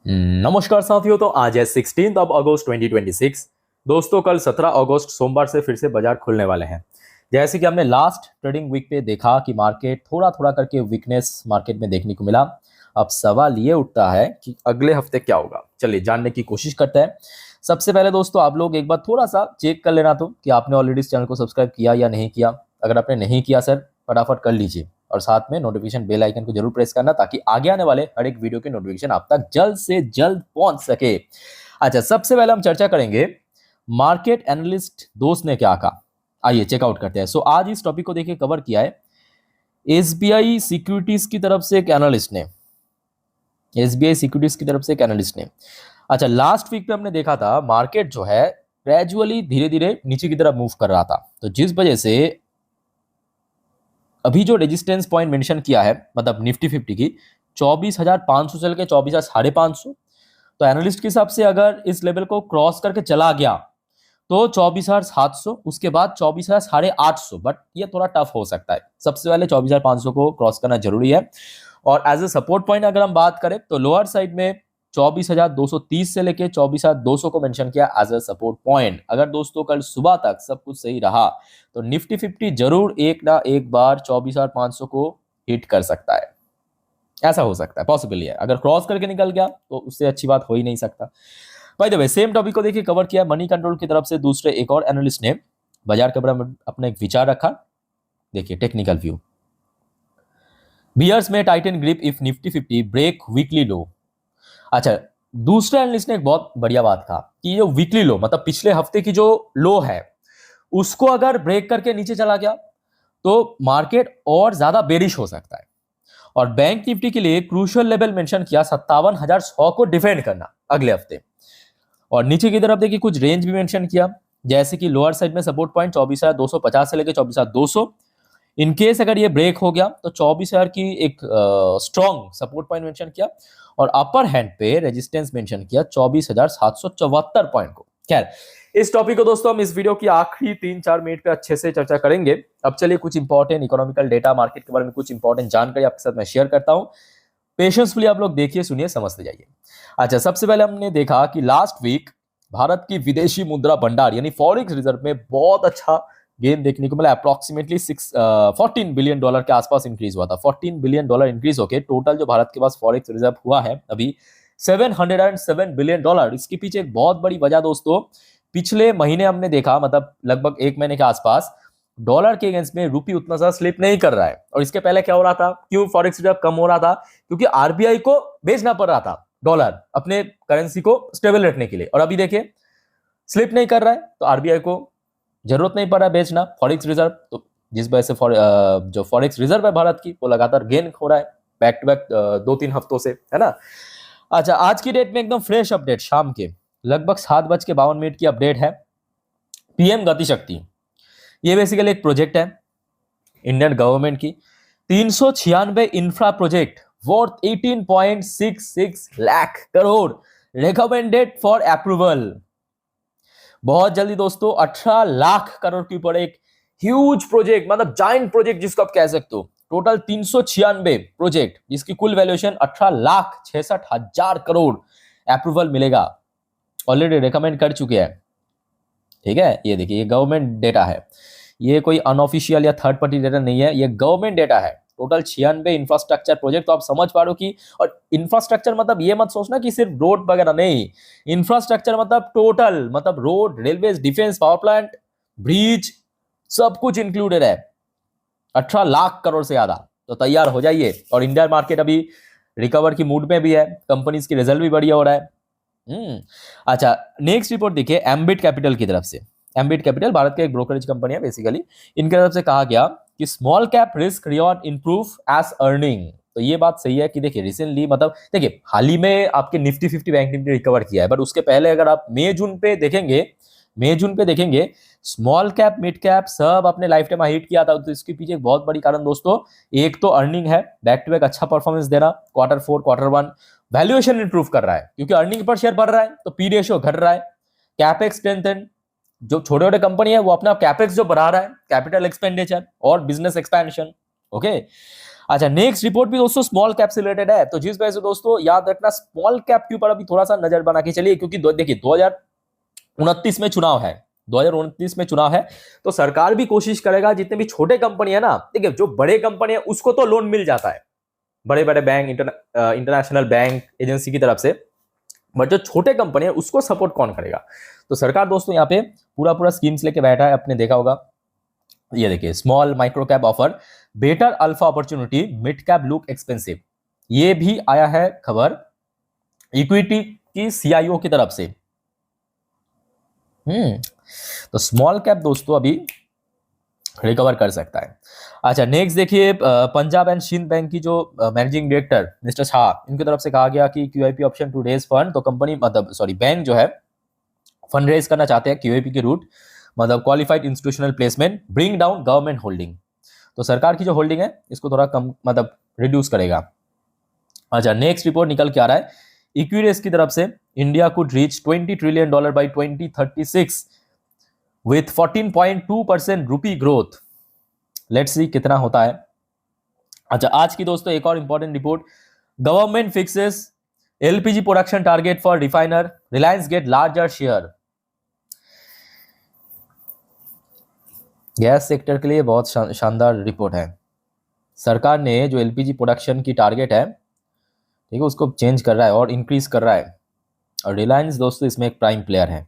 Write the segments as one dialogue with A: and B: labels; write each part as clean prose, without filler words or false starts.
A: नमस्कार साथियों। तो आज है 16 अगस्त 2026। दोस्तों कल 17 अगस्त सोमवार से फिर से बाजार खुलने वाले हैं। जैसे कि हमने लास्ट ट्रेडिंग वीक पे देखा कि मार्केट थोड़ा थोड़ा करके वीकनेस मार्केट में देखने को मिला। अब सवाल ये उठता है कि अगले हफ्ते क्या होगा। चलिए जानने की कोशिश करते हैं। सबसे पहले दोस्तों आप लोग एक बार थोड़ा सा चेक कर लेना तो कि आपने ऑलरेडी इस चैनल को सब्सक्राइब किया या नहीं किया। अगर आपने नहीं किया सर फटाफट कर लीजिए और साथ में नोटिफिकेशन बेल आइकन को जरूर प्रेस करना ताकि आगे आने वाले हर एक वीडियो की नोटिफिकेशन आप तक जल्द से जल्द पहुंच सके। अच्छा, सबसे पहले हम चर्चा करेंगे मार्केट एनालिस्ट दोस्त ने क्या कहा। आइए चेकआउट करते हैं। सो आज इस टॉपिक को देखिए कवर किया है एसबीआई सिक्योरिटीज की तरफ से एक एनालिस्ट ने। एसबीआई सिक्योरिटीज की तरफ से एक एनालिस्ट ने। अच्छा, लास्ट वीक पे हमने देखा था मार्केट जो है ग्रेजुअली धीरे धीरे नीचे की तरफ मूव कर रहा था, तो जिस वजह से अभी जो रेजिस्टेंस पॉइंट मेंशन किया है मतलब निफ्टी 50 की 24,500 चल के 24,550। तो एनालिस्ट के हिसाब से अगर इस लेवल को क्रॉस करके चला गया तो 24,700, उसके बाद 24,850, बट ये थोड़ा टफ हो सकता है। सबसे पहले 24,500 को क्रॉस करना जरूरी है। और एज ए सपोर्ट पॉइंट अगर हम बात करें तो लोअर साइड में 24,230 से लेके 24,200 को मेंशन किया एज ए सपोर्ट पॉइंट। अगर दोस्तों कल सुबह तक सब कुछ सही रहा तो निफ्टी 50 जरूर एक ना एक बार 24,500 को हिट कर सकता है। ऐसा हो सकता है, पॉसिबल है। अगर क्रॉस करके निकल गया तो उससे अच्छी बात हो ही नहीं सकता। By the way same topic को देखिए कवर किया मनी कंट्रोल की तरफ से दूसरे एक और एनालिस्ट ने बाजार के बारे में अपना एक विचार रखा। देखिए टेक्निकल व्यू। बियर्स में tighten grip if Nifty 50 break weekly low. अच्छा, दूसरे एनालिस्ट ने एक बहुत बढ़िया बात कहा कि ये वीकली लो मतलब पिछले हफ्ते की जो लो है उसको अगर ब्रेक करके नीचे चला गया तो मार्केट और ज्यादा बेरिश हो सकता है। और बैंक निफ्टी के लिए क्रूशियल लेवल मेंशन किया 57,100 को डिफेंड करना अगले हफ्ते। और नीचे की तरफ देखिए कुछ रेंज भी मेंशन किया, जैसे कि लोअर साइड में सपोर्ट पॉइंट 24,250 से लेकर 24,200। इन केस अगर ये ब्रेक हो गया तो 24,000 की एक स्ट्रॉन्ग सपोर्ट पॉइंट मेंशन किया। और अपर हैंड पे रेजिस्टेंस मेंशन किया 24,774 पॉइंट को। खैर, इस टॉपिक को दोस्तों हम इस वीडियो की आखिरी 3-4 मिनट पे अच्छे से चर्चा करेंगे। अब चलिए कुछ इंपॉर्टेंट इकोनॉमिकल डेटा मार्केट के बारे में कुछ इंपॉर्टेंट जानकारी आपके साथ मैं शेयर करता हूं। पेशेंसफुली आप लोग देखिए, सुनिए, समझते जाइए। अच्छा, सबसे पहले हमने देखा कि लास्ट वीक भारत की विदेशी मुद्रा भंडार यानी फॉरेक्स रिजर्व में बहुत अच्छा गेन देखने को मिला। अप्रोक्सीमेटली 14 बिलियन डॉलर के आसपास इंक्रीज हुआ था। 14 बिलियन डॉलर इंक्रीज होकर टोटल जो भारत के पास फॉरेक्स रिजर्व हुआ है अभी 707 बिलियन डॉलर। इसके पीछे एक बहुत बड़ी वजह दोस्तों पिछले महीने हमने देखा मतलब लगभग एक महीने के आसपास डॉलर के अगेंस्ट में रूपी उतना ज्यादा स्लिप नहीं कर रहा है। और इसके पहले क्या हो रहा था, क्यों फॉरेक्स रिजर्व कम हो रहा था? क्योंकि आरबीआई को बेचना पड़ रहा था डॉलर अपने करेंसी को स्टेबल रखने के लिए। और अभी देखिए स्लिप नहीं कर रहा है तो आरबीआई को जरूरत नहीं पड़ रहा है बेचना फॉरेक्स रिजर्व। तो जिस वजह से जो फॉरेक्स रिजर्व है भारत की वो लगातार गेन हो रहा है बैक टू बैक 2-3 हफ्तों से, है ना। अच्छा, आज की डेट में एकदम फ्रेश अपडेट शाम के लगभग 7:52 की अपडेट है। पीएम गति शक्ति ये बेसिकली एक प्रोजेक्ट है इंडियन गवर्नमेंट की। 396 infra project worth 18.66 lakh crore recommended for approval. बहुत जल्दी दोस्तों 18 लाख करोड़ के ऊपर एक ह्यूज प्रोजेक्ट मतलब जाइंट प्रोजेक्ट जिसको आप कह सकते हो। टोटल 396 प्रोजेक्ट जिसकी कुल वैल्यूएशन 18,66,000 करोड़ अप्रूवल मिलेगा। ऑलरेडी रिकमेंड कर चुके हैं। ठीक है, ये देखिए ये गवर्नमेंट डेटा है, ये कोई अनऑफिशियल या थर्ड पार्टी डेटा नहीं है, ये गवर्नमेंट डेटा है। Total 96 infrastructure project. तो आप समझ पा रहे हो कि और इंफ्रास्ट्रक्चर मतलब ये मत सोचना कि सिर्फ रोड वगैरह नहीं। इंफ्रास्ट्रक्चर मतलब टोटल मतलब road, railway, defence, power plant, bridge सब कुछ इंक्लूडेड है। 18 लाख करोड़ से ज्यादा। तो तैयार हो जाइए। और इंडियन मार्केट अभी रिकवर की मूड में भी है, कंपनीज की रिजल्ट भी बढ़िया हो रहा है। अच्छा, नेक्स्ट रिपोर्ट देखिए एम्बिट कैपिटल की तरफ से। एम्बिट कैपिटल भारत की एक ब्रोकरेज कंपनी है बेसिकली। इनकी तरफ से कहा गया कि small cap risk reward improve as earning. तो ये बात सही है कि देखिए रिसेंटली मतलब देखिए हाल ही में आपके निफ्टी 50 बैंक निफ्टी रिकवर किया है, बट उसके पहले अगर आप मई जून पे देखेंगे स्मॉल कैप मिड कैप सब अपने लाइफ टाइम हिट किया था। तो इसके पीछे एक बहुत बड़ी कारण दोस्तों एक तो अर्निंग है, बैक टू बैक अच्छा परफॉर्मेंस देना। Q4 Q1 वैल्यूएशन इंप्रूव कर रहा है क्योंकि अर्निंग पर शेयर बढ़ रहा है तो पी रेशियो घट रहा है। कैपेक्स स्ट्रेंथन, जो छोटे छोटे कंपनी है वो अपना कैपेक्स जो बढ़ा रहा है, कैपिटल एक्सपेंडिचर और बिजनेस एक्सपेंशन। ओके, अच्छा, नेक्स्ट रिपोर्ट भी दोस्तों स्मॉल कैप से रिलेटेड है, तो जिस वजह से दोस्तों याद रखना स्मॉल कैप के ऊपर अभी थोड़ा सा नजर बना के चलिए, क्योंकि देखिए 2029 में चुनाव है, 2029 में चुनाव है, तो सरकार भी कोशिश करेगा जितने भी छोटे कंपनी है ना, देखिए जो बड़े कंपनी है उसको तो लोन मिल जाता है, बड़े बड़े बैंक, इंटरनेशनल बैंक एजेंसी की तरफ से, बट जो छोटे कंपनी है उसको सपोर्ट कौन करेगा? तो सरकार दोस्तों यहाँ पे पूरा पूरा स्कीम्स लेके बैठा है, आपने देखा होगा, ये देखिए small micro cap offer better alpha opportunity, mid cap look expensive, ये भी आया है खबर इक्विटी की सीआईओ की तरफ से। तो स्मॉल कैप दोस्तों अभी रिकवर कर सकता है। अच्छा, नेक्स्ट देखिए पंजाब एंड सिंध बैंक की जो मैनेजिंग डायरेक्टर मिस्टर शाह, इनकी तरफ से कहा गया कि QIP option to raise fund, तो कंपनी मतलब सॉरी बैंक जो है फंड रेज करना चाहते हैं क्यूआईपी के रूट, मतलब qualified institutional placement, bring down government holding, तो सरकार की जो होल्डिंग है इसको थोड़ा कम मतलब रिड्यूस करेगा। अच्छा, नेक्स्ट रिपोर्ट निकल के आ रहा है इक्विरेस की तरफ से, India could reach $20 trillion by 2036 with 14.2% rupee growth, let's see कितना होता है। अच्छा, आज की दोस्तों एक और important report, government fixes LPG production target for refiner, Reliance get larger share. Gas sector के लिए बहुत शानदार रिपोर्ट है, सरकार ने जो एलपीजी प्रोडक्शन की टारगेट है, ठीक है, उसको चेंज कर रहा है और इंक्रीज कर रहा है, और रिलायंस दोस्तों इसमें एक प्राइम प्लेयर है।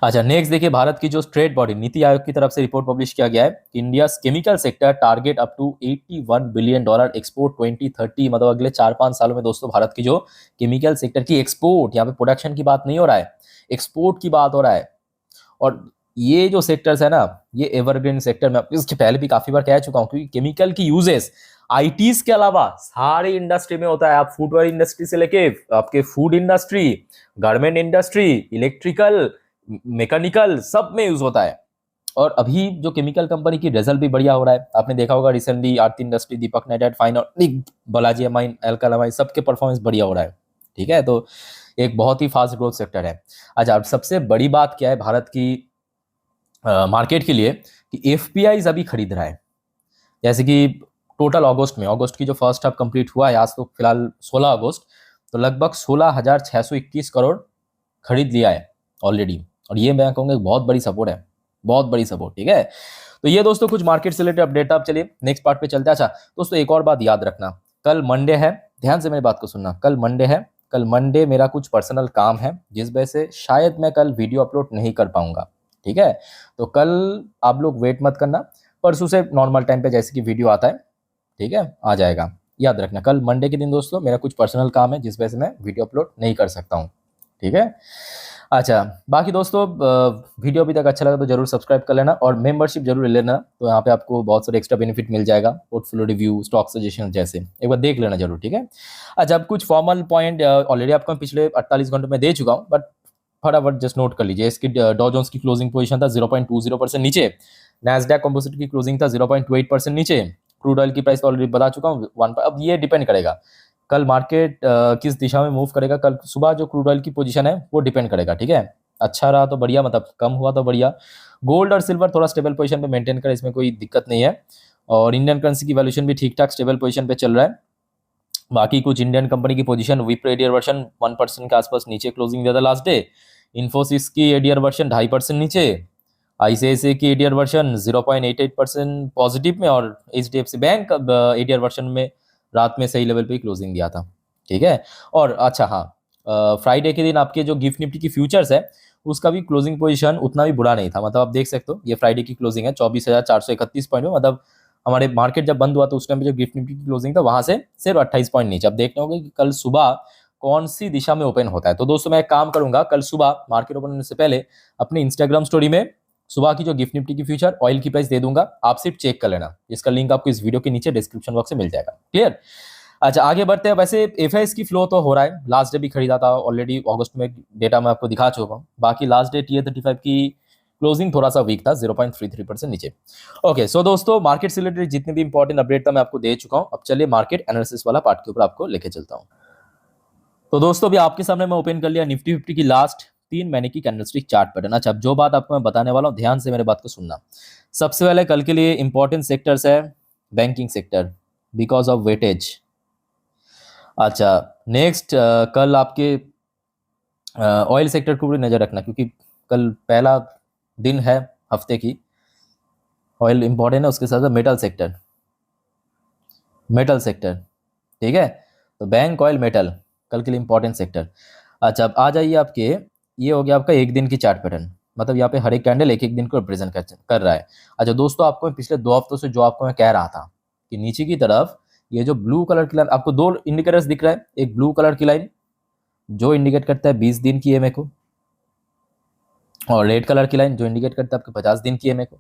A: अच्छा, नेक्स्ट देखिए भारत की जो स्टेट बॉडी नीति आयोग की तरफ से रिपोर्ट पब्लिश किया गया है, India chemical sector target up to $81 billion export 2030, मतलब अगले 4-5 सालों में दोस्तों भारत की जो केमिकल सेक्टर की एक्सपोर्ट, यहाँ पे प्रोडक्शन की बात नहीं हो रहा है, एक्सपोर्ट की बात हो रहा है। और ये जो सेक्टर्स है ना, ये एवरग्रीन सेक्टर में इसके पहले भी काफी बार कह चुका हूं, क्योंकि केमिकल की यूजेस आईटीज के अलावा सारी इंडस्ट्री में होता है, आप फुटवेयर इंडस्ट्री से लेके आपके food industry, garment industry, electrical, mechanical, सब में यूज होता है। और अभी जो केमिकल कंपनी की रिजल्ट भी बढ़िया हो रहा है, आपने देखा होगा रिसेंटली आरती इंडस्ट्री, दीपक नाइट्राइट, फाइन और बालाजी अमाइन, अल्काइल, सबके परफॉर्मेंस बढ़िया हो रहा है, ठीक है, तो एक बहुत ही फास्ट ग्रोथ सेक्टर है। अच्छा, अब सबसे बड़ी बात क्या है भारत की मार्केट के लिए, कि एफपीआईज अभी खरीद रहा है, जैसे कि टोटल अगस्त की जो फर्स्ट हाफ कंप्लीट हुआ है, आज तो फिलहाल 16 अगस्त, तो लगभग 16,621 करोड़ खरीद लिया है ऑलरेडी, और ये मैं कहूँगा बहुत बड़ी सपोर्ट है, बहुत बड़ी सपोर्ट, ठीक है। तो ये दोस्तों कुछ मार्केट से रिलेटेड अपडेट। आप चलिए नेक्स्ट पार्ट पे चलते हैं। अच्छा दोस्तों, एक और बात याद रखना, कल मंडे है, ध्यान से मेरी बात को सुनना, कल मंडे है, कल मंडे मेरा कुछ पर्सनल काम है, जिस वजह से शायद मैं कल वीडियो अपलोड नहीं कर पाऊंगा, ठीक है, तो कल आप लोग वेट मत करना, परसों से नॉर्मल टाइम पे जैसे कि वीडियो आता है, ठीक है, आ जाएगा। याद रखना कल मंडे के दिन दोस्तों मेरा कुछ पर्सनल काम है, जिस वजह से मैं वीडियो अपलोड नहीं कर सकता हूँ, ठीक है। अच्छा, बाकी दोस्तों वीडियो अभी तक अच्छा लगा तो जरूर सब्सक्राइब कर लेना और मेंबरशिप जरूर ले लेना, तो यहाँ पे आपको बहुत सारे एक्स्ट्रा बेनिफिट मिल जाएगा, पोर्टफोलियो रिव्यू, स्टॉक सजेशन जैसे, एक बार देख लेना जरूर, ठीक है। अच्छा, अब कुछ फॉर्मल पॉइंट ऑलरेडी आपको पिछले 48 घंटों में दे चुका हूँ, बट फटाफट जस्ट नोट कर लीजिए। इसकी डॉ जोन्स की क्लोजिंग पोजीशन था 0.20% नीचे, नैस्डैक कंपोजिट की क्लोजिंग था 0.28% नीचे, क्रूड ऑयल की प्राइस ऑलरेडी बता चुका हूँ 1। अब ये डिपेंड करेगा कल मार्केट किस दिशा में मूव करेगा, कल सुबह जो क्रूड ऑयल की पोजीशन है वो डिपेंड करेगा, ठीक है। अच्छा रहा तो बढ़िया, मतलब कम हुआ तो बढ़िया। गोल्ड और सिल्वर थोड़ा स्टेबल पोजीशन पे मेंटेन करे, इसमें कोई दिक्कत नहीं है, और इंडियन करेंसी की वैल्यूएशन भी ठीक ठाक स्टेबल पोजीशन पे चल रहा है। बाकी कुछ इंडियन कंपनी की पोजीशन, विप्रो एडीआर वर्शन 1% के आसपास नीचे क्लोजिंग दिया था लास्ट डे, इन्फोसिस की एडीआर वर्शन 2.5% नीचे, आईसीआईसीआई की एडीआर वर्शन 0.88% पॉजिटिव में, और एचडीएफसी बैंक एडीआर वर्शन में रात में सही लेवल पे क्लोजिंग दिया था, ठीक है। और अच्छा हाँ, फ्राइडे के दिन आपके जो गिफ्ट निफ्टी की फ्यूचर्स है उसका भी क्लोजिंग पोजीशन उतना भी बुरा नहीं था, मतलब आप देख सकते हो ये फ्राइडे की क्लोजिंग है 24,431 पॉइंट में, मतलब हमारे मार्केट जब बंद हुआ तो उस टाइम पे जो गिफ्ट निफ्टी की क्लोजिंग था वहां से सिर्फ 28 पॉइंट नीचे। अब देखना होगा कि कल सुबह कौन सी दिशा में ओपन होता है। तो दोस्तों मैं एक काम करूंगा, कल सुबह मार्केट ओपन होने से पहले अपने इंस्टाग्राम स्टोरी में सुबह की जो गिफ्ट निफ्टी की फ्यूचर ऑयल की प्राइस दे दूंगा, आप सिर्फ चेक कर लेना, इसका लिंक आपको इस वीडियो के नीचे डिस्क्रिप्शन बॉक्स में मिल जाएगा, क्लियर। अच्छा आगे बढ़ते हैं। वैसे एफआईएस की फ्लो तो हो रहा है, लास्ट डे भी खरीदा था ऑलरेडी, अगस्त में डेटा मैं आपको दिखा चुका हूँ। बाकी लास्ट डे टीए35 की क्लोजिंग थोड़ा सा वीक था, 0.33% नीचे। ओके सो दोस्तों, मार्केट से रिलेटेड जितने भी इंपॉर्टेंट अपडेट था मैं आपको दे चुका हूँ। अब चलिए मार्केट एनालिसिस वाला पार्ट के ऊपर आपको लेके चलता हूँ। तो दोस्तों अभी आपके सामने मैं ओपन कर लिया निफ्टी 50 की लास्ट 3 महीने की कैंडलस्टिक चार्ट पैटर्न। अच्छा, अब जो बात आपको मैं बताने वाला हूँ ध्यान से मेरे बात को सुनना। सबसे पहले कल के लिए इंपॉर्टेंट सेक्टर्स है banking sector because of weightage. अच्छा नेक्स्ट, कल आपके ऑयल सेक्टर को भी नज़र रखना, क्योंकि कल पहला दिन है हफ्ते की। ऑयल इंपॉर्टेंट है, उसके साथ साथ मेटल सेक्टर, मेटल सेक्टर, ठीक है। तो बैंक, ऑयल, मेटल कल के लिए इंपॉर्टेंट सेक्टर। अच्छा अब आ जाइए आपके, ये हो गया आपका एक दिन की चार्ट पैटर्न, मतलब यहाँ पे हर एक कैंडल एक एक दिन को रिप्रेजेंट कर रहा है। अच्छा दोस्तों, आपको मैं पिछले 2 हफ्तों से जो आपको मैं कह रहा था कि नीचे की तरफ ये जो ब्लू कलर की लाइन, आपको 2 इंडिकेटर्स दिख रहा है, एक ब्लू कलर की लाइन जो इंडिकेट करता है 20 दिन की ईएमए को, और रेड कलर की लाइन जो इंडिकेट करता है आपके 50 दिन की ईएमए को।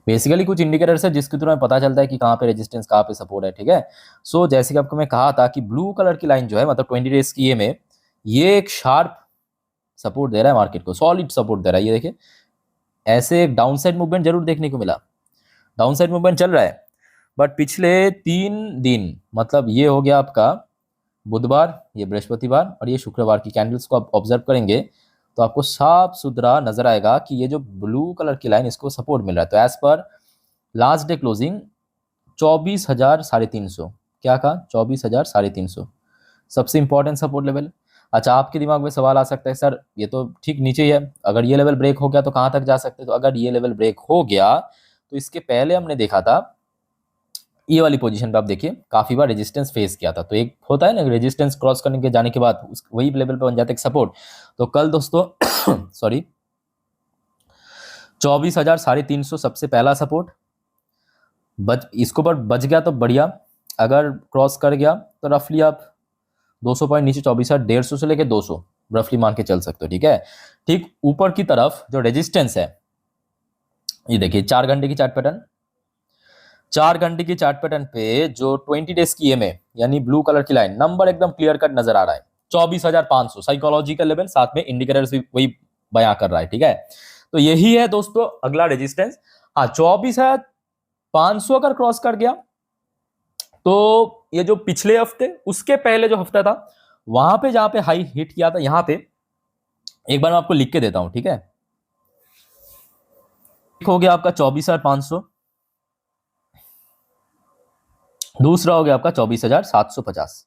A: बेसिकली कुछ इंडिकेटर्स है जिसके थ्रू हमें पता चलता है कि कहाँ पे रेजिस्टेंस, कहाँ पे सपोर्ट है, ठीक है। सो जैसे कि आपको मैं कहा था कि ब्लू कलर की लाइन जो है, मतलब 20 डेज की ईएमए, ये एक शार्प सपोर्ट दे रहा है मार्केट को, सॉलिड सपोर्ट दे रहा है। ये देखिए, ऐसे एक डाउन साइड मूवमेंट जरूर देखने को मिला, डाउन साइड मूवमेंट चल रहा है, बट पिछले 3 दिन, मतलब ये हो गया आपका बुधवार, ये बृहस्पतिवार और ये शुक्रवार की कैंडल्स को आप ऑब्जर्व करेंगे तो आपको साफ सुथरा नजर आएगा कि ये जो ब्लू कलर की लाइन, इसको सपोर्ट मिल रहा है। तो as per last day closing 24,350, क्या कहा, 24,350 सबसे इंपॉर्टेंट सपोर्ट लेवल। अच्छा आपके दिमाग में सवाल आ सकता है, सर ये तो ठीक नीचे ही है, अगर ये लेवल ब्रेक हो गया तो कहाँ तक जा सकते हैं। तो अगर ये लेवल ब्रेक हो गया तो इसके पहले हमने देखा था ये वाली पोजीशन पे, आप देखिए काफी बार रेजिस्टेंस फेस किया था। तो एक होता है ना, रेजिस्टेंस क्रॉस करने के जाने के बाद वही लेवल पे बन जाता है एक सपोर्ट। तो कल दोस्तों सॉरी 24,350 सबसे पहला सपोर्ट, इसको पर बच गया तो बढ़िया, अगर क्रॉस कर गया तो रफली आप 200 पॉइंट नीचे 24,150 से लेके 200 रफली मान के चल सकते हो, ठीक है। ठीक ऊपर की तरफ जो रेजिस्टेंस है, ये देखिए 4 घंटे की चार्ट पैटर्न, 4 घंटे की चार्ट पैटर्न पे जो 20 डेज की ईएमए यानी ब्लू कलर की लाइन, नंबर एकदम क्लियर कट नजर आ रहा है 24,500 साइकोलॉजिकल लेवल, साथ में इंडिकेटर्स भी वही बयां कर रहा है, ठीक है। तो यही है दोस्तों अगला रेजिस्टेंस। हाँ 24,500 अगर क्रॉस कर गया तो ये जो पिछले हफ्ते, उसके पहले जो हफ्ता था वहां पे जहां पे हाई हिट किया था, यहां पे एक बार मैं आपको लिख के देता हूं, ठीक है। हो गया आपका 24,500, दूसरा हो गया आपका 24,750,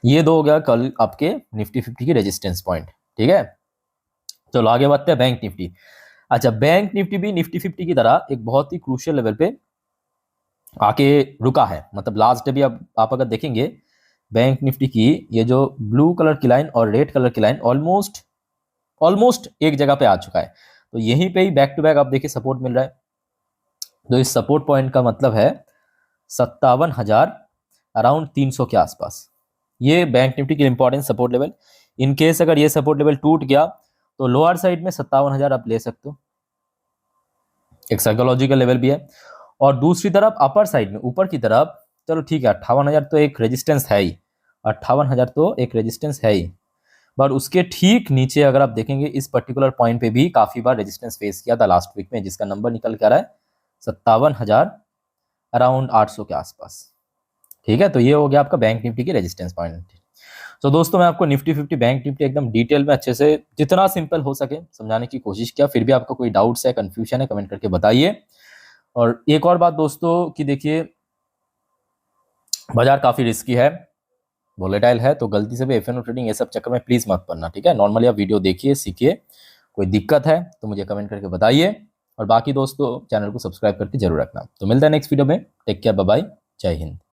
A: ये दो हो गया कल आपके निफ्टी 50 की रेजिस्टेंस पॉइंट, ठीक है। चलो आगे बढ़ते हैं बैंक निफ्टी। अच्छा बैंक निफ्टी भी निफ्टी 50 की तरह एक बहुत ही क्रूशियल लेवल पे आके रुका है, मतलब लास्ट डे भी आप अगर देखेंगे बैंक निफ्टी की ये जो ब्लू कलर की लाइन और रेड कलर की लाइन ऑलमोस्ट एक जगह पे आ चुका है। तो यहीं पे ही बैक टू बैक आप देखिए सपोर्ट मिल रहा है। तो इस सपोर्ट पॉइंट का मतलब है 57,000 अराउंड 300 के आसपास, ये बैंक निफ्टी की important support level. In case अगर ये सपोर्ट लेवल टूट गया तो लोअर साइड में 57,000 आप ले सकते हो, एक साइकोलॉजिकल लेवल भी है। और दूसरी तरफ अपर साइड में ऊपर की तरफ, चलो ठीक है 58,000 तो एक रेजिस्टेंस है ही, 58,000 तो एक रेजिस्टेंस है ही, बट उसके ठीक नीचे अगर आप देखेंगे इस पर्टिकुलर पॉइंट पे भी काफी बार रेजिस्टेंस फेस किया था लास्ट वीक में, जिसका नंबर निकल के आ रहा है 57,000 अराउंड 800 के आसपास, ठीक है। तो ये हो गया आपका बैंक निफ्टी की रेजिस्टेंस पॉइंट। तो दोस्तों मैं आपको निफ्टी 50 बैंक निफ्टी एकदम डिटेल में अच्छे से जितना सिंपल हो सके समझाने की कोशिश किया। फिर भी आपका कोई डाउट्स है, कंफ्यूजन है, कमेंट करके बताइए। और एक और बात दोस्तों कि देखिए बाजार काफी रिस्की है, वोलेटाइल है, तो गलती से भी एफएनओ ट्रेडिंग ये सब चक्कर में प्लीज मत पड़ना, ठीक है। नॉर्मली आप वीडियो देखिए, सीखिए, कोई दिक्कत है तो मुझे कमेंट करके बताइए, और बाकी दोस्तों चैनल को सब्सक्राइब करके जरूर रखना। तो मिलता है नेक्स्ट वीडियो में, टेक केयर, बाय बाय, जय हिंद।